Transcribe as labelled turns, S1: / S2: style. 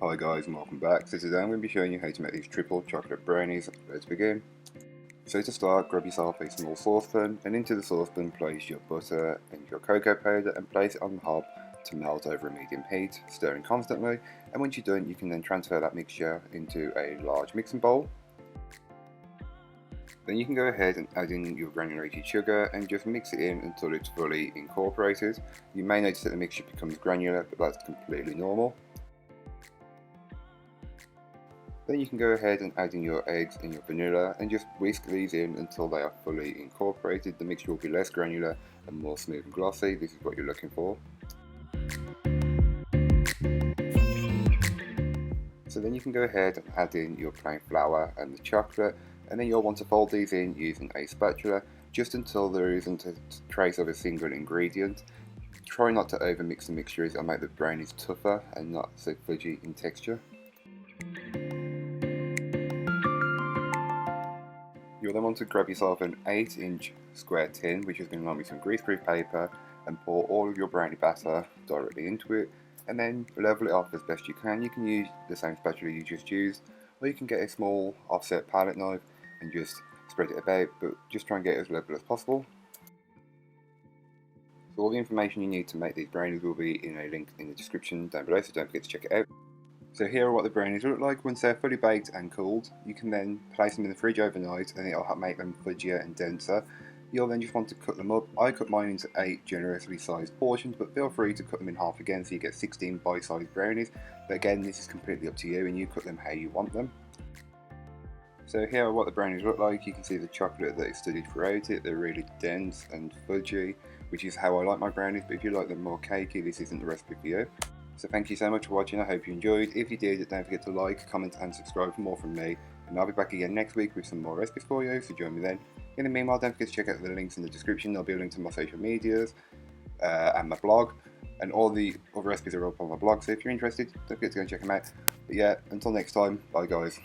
S1: Hi guys and welcome back. So today I'm going to be showing you how to make these triple chocolate brownies. Let's begin. So to start, grab yourself a small saucepan and into the saucepan place your butter and your cocoa powder and place it on the hob to melt over a medium heat, stirring constantly, and once you're done you can then transfer that mixture into a large mixing bowl. Then you can go ahead and add in your granulated sugar and just mix it in until it's fully incorporated. You may notice that the mixture becomes granular, but that's completely normal. Then you can go ahead and add in your eggs and your vanilla and just whisk these in until they are fully incorporated. The mixture will be less granular and more smooth and glossy. This is what you're looking for. So then you can go ahead and add in your plain flour and the chocolate, and then you'll want to fold these in using a spatula just until there isn't a trace of a single ingredient. Try not to overmix the mixture as it'll make the brownies tougher and not so fudgy in texture. You'll then want to grab yourself an 8-inch square tin, which is going to line with some greaseproof paper, and pour all of your brownie batter directly into it, and then level it off as best you can. You can use the same spatula you just used, or you can get a small offset palette knife and just spread it about, but just try and get it as level as possible. So all the information you need to make these brownies will be in a link in the description down below, so don't forget to check it out. So here are what the brownies look like once they're fully baked and cooled. You can then place them in the fridge overnight and it'll make them fudgier and denser. You'll then just want to cut them up. I cut mine into 8 generously sized portions, but feel free to cut them in half again so you get 16 bite-sized brownies. But again, this is completely up to you and you cut them how you want them. So here are what the brownies look like. You can see the chocolate that is studied throughout it. They're really dense and fudgy, which is how I like my brownies, but if you like them more cakey, this isn't the recipe for you. So thank you so much for watching. I hope you enjoyed. If you did, don't forget to like, comment and subscribe for more from me. And I'll be back again next week with some more recipes for you, so join me then. In the meanwhile, don't forget to check out the links in the description. There'll be a link to my social medias and my blog. And all the other recipes are up on my blog, so if you're interested, don't forget to go and check them out. But yeah, until next time, bye guys.